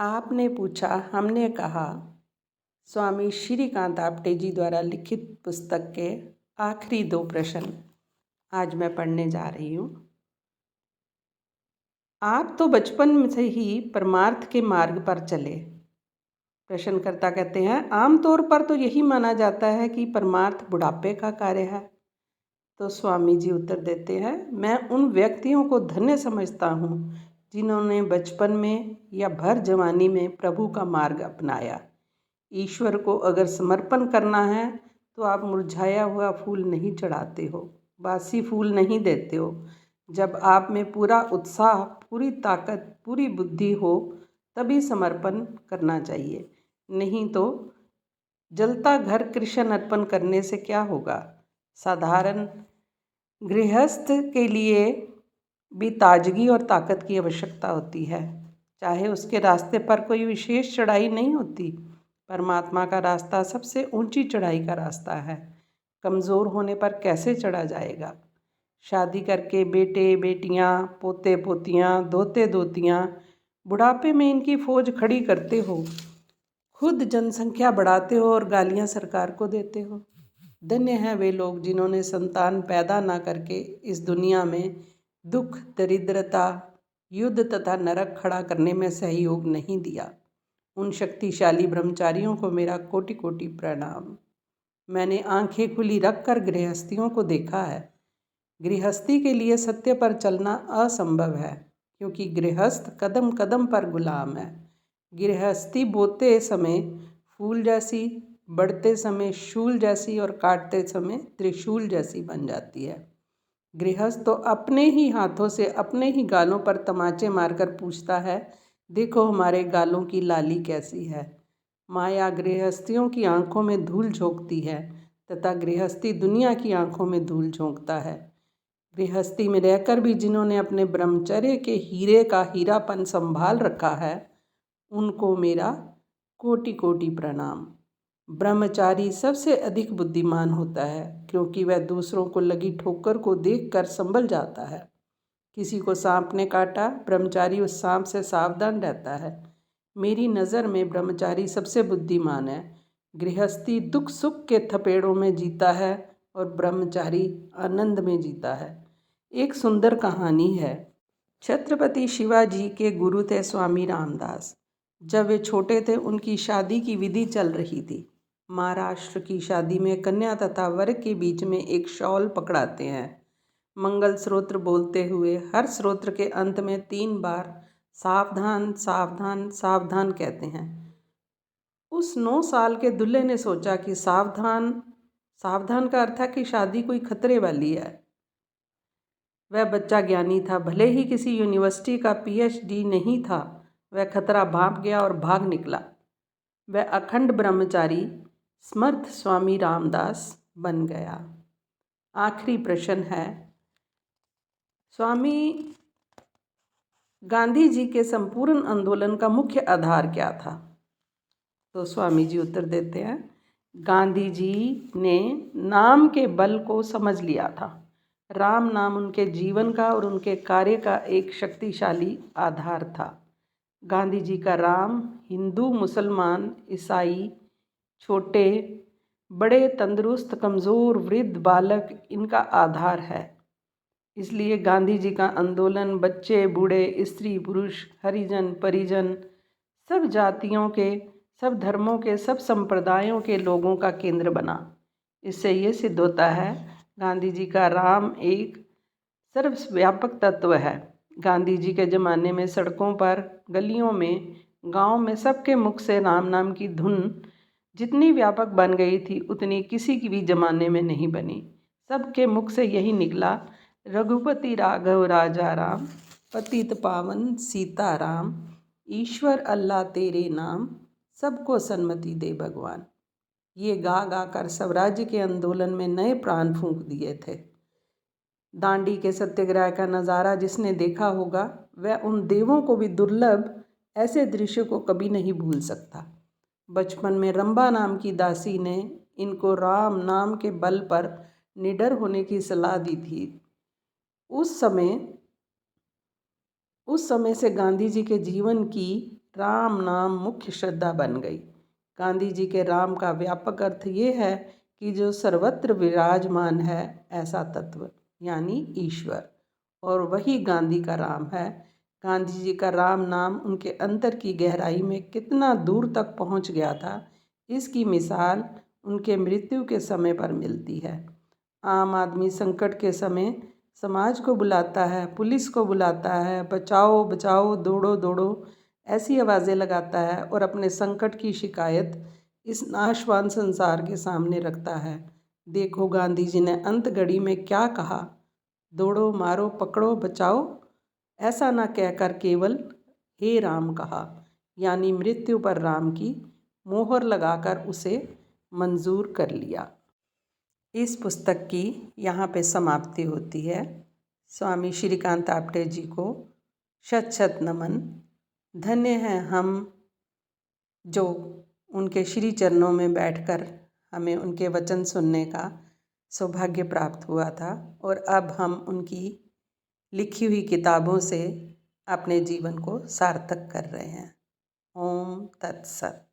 आपने पूछा, हमने कहा। स्वामी श्रीकांत आपटे जी द्वारा लिखित पुस्तक के आखिरी 2 प्रश्न आज मैं पढ़ने जा रही हूँ। आप तो बचपन से ही परमार्थ के मार्ग पर चले। प्रश्नकर्ता कहते हैं, आमतौर पर तो यही माना जाता है कि परमार्थ बुढ़ापे का कार्य है। तो स्वामी जी उत्तर देते हैं, मैं उन व्यक्तियों को धन्य समझता हूँ जिन्होंने बचपन में या भर जवानी में प्रभु का मार्ग अपनाया। ईश्वर को अगर समर्पण करना है तो आप मुरझाया हुआ फूल नहीं चढ़ाते हो, बासी फूल नहीं देते हो। जब आप में पूरा उत्साह, पूरी ताकत, पूरी बुद्धि हो तभी समर्पण करना चाहिए, नहीं तो जलता घर कृष्ण अर्पण करने से क्या होगा। साधारण गृहस्थ के लिए भी ताजगी और ताकत की आवश्यकता होती है, चाहे उसके रास्ते पर कोई विशेष चढ़ाई नहीं होती। परमात्मा का रास्ता सबसे ऊंची चढ़ाई का रास्ता है। कमज़ोर होने पर कैसे चढ़ा जाएगा। शादी करके बेटे बेटियां, पोते पोतियां, दोते दोतियां, बुढ़ापे में इनकी फौज खड़ी करते हो, खुद जनसंख्या बढ़ाते हो और गालियां सरकार को देते हो। धन्य हैं वे लोग जिन्होंने संतान पैदा ना करके इस दुनिया में दुख, दरिद्रता, युद्ध तथा नरक खड़ा करने में सहयोग नहीं दिया। उन शक्तिशाली ब्रह्मचारियों को मेरा कोटि कोटि प्रणाम। मैंने आंखें खुली रखकर गृहस्थियों को देखा है। गृहस्थी के लिए सत्य पर चलना असंभव है, क्योंकि गृहस्थ कदम कदम पर गुलाम है। गृहस्थी बोते समय फूल जैसी, बढ़ते समय शूल जैसी और काटते समय त्रिशूल जैसी बन जाती है। गृहस्थ तो अपने ही हाथों से अपने ही गालों पर तमाचे मारकर पूछता है, देखो हमारे गालों की लाली कैसी है। माया गृहस्थियों की आंखों में धूल झोंकती है तथा गृहस्थी दुनिया की आंखों में धूल झोंकता है। गृहस्थी में रहकर भी जिन्होंने अपने ब्रह्मचर्य के हीरे का हीरापन संभाल रखा है, उनको मेरा कोटि कोटि प्रणाम। ब्रह्मचारी सबसे अधिक बुद्धिमान होता है, क्योंकि वह दूसरों को लगी ठोकर को देखकर संभल जाता है। किसी को सांप ने काटा, ब्रह्मचारी उस सांप से सावधान रहता है। मेरी नज़र में ब्रह्मचारी सबसे बुद्धिमान है। गृहस्थी दुख सुख के थपेड़ों में जीता है और ब्रह्मचारी आनंद में जीता है। एक सुंदर कहानी है। छत्रपति शिवाजी के गुरु थे स्वामी रामदास। जब वे छोटे थे उनकी शादी की विधि चल रही थी। महाराष्ट्र की शादी में कन्या तथा वर के बीच में एक शॉल पकड़ाते हैं। मंगल स्रोत्र बोलते हुए हर स्रोत्र के अंत में 3 बार सावधान सावधान सावधान कहते हैं। उस 9 साल के दूल्हे ने सोचा कि सावधान सावधान का अर्थ है कि शादी कोई खतरे वाली है। वह बच्चा ज्ञानी था, भले ही किसी यूनिवर्सिटी का PhD नहीं था। वह खतरा भांप गया और भाग निकला। वह अखंड ब्रह्मचारी समर्थ स्वामी रामदास बन गया। आखिरी प्रश्न है, स्वामी गांधी जी के संपूर्ण आंदोलन का मुख्य आधार क्या था। तो स्वामी जी उत्तर देते हैं, गांधी जी ने नाम के बल को समझ लिया था। राम नाम उनके जीवन का और उनके कार्य का एक शक्तिशाली आधार था। गांधी जी का राम हिंदू, मुसलमान, ईसाई, छोटे बड़े, तंदुरुस्त, कमज़ोर, वृद्ध, बालक इनका आधार है। इसलिए गांधी जी का आंदोलन बच्चे, बूढ़े, स्त्री, पुरुष, हरिजन, परिजन, सब जातियों के, सब धर्मों के, सब संप्रदायों के लोगों का केंद्र बना। इससे ये सिद्ध होता है, गांधी जी का राम एक सर्वव्यापक तत्व है। गांधी जी के ज़माने में सड़कों पर, गलियों में, गांव में सबके मुख से राम नाम की धुन जितनी व्यापक बन गई थी, उतनी किसी की भी ज़माने में नहीं बनी। सबके मुख से यही निकला, रघुपति राघव राजा राम, पतित पावन सीता राम, ईश्वर अल्लाह तेरे नाम, सबको सन्मति दे भगवान। ये गा गा कर स्वराज्य के आंदोलन में नए प्राण फूंक दिए थे। दांडी के सत्याग्रह का नज़ारा जिसने देखा होगा, वह उन देवों को भी दुर्लभ ऐसे दृश्य को कभी नहीं भूल सकता। बचपन में रंबा नाम की दासी ने इनको राम नाम के बल पर निडर होने की सलाह दी थी। उस समय से गांधी जी के जीवन की राम नाम मुख्य श्रद्धा बन गई। गांधी जी के राम का व्यापक अर्थ ये है कि जो सर्वत्र विराजमान है ऐसा तत्व, यानी ईश्वर, और वही गांधी का राम है। गांधी जी का राम नाम उनके अंतर की गहराई में कितना दूर तक पहुंच गया था, इसकी मिसाल उनके मृत्यु के समय पर मिलती है। आम आदमी संकट के समय समाज को बुलाता है, पुलिस को बुलाता है, बचाओ बचाओ, दौड़ो दौड़ो, ऐसी आवाज़ें लगाता है और अपने संकट की शिकायत इस नाशवान संसार के सामने रखता है। देखो गांधी जी ने अंत घड़ी में क्या कहा, दौड़ो मारो पकड़ो बचाओ, ऐसा न कहकर केवल हे राम कहा, यानी मृत्यु पर राम की मोहर लगाकर उसे मंजूर कर लिया। इस पुस्तक की यहाँ पे समाप्ति होती है। स्वामी श्रीकांत आप्टे जी को शत शत नमन। धन्य हैं हम जो उनके श्री चरणों में बैठकर हमें उनके वचन सुनने का सौभाग्य प्राप्त हुआ था, और अब हम उनकी लिखी हुई किताबों से अपने जीवन को सार्थक कर रहे हैं। ओम तत्सत।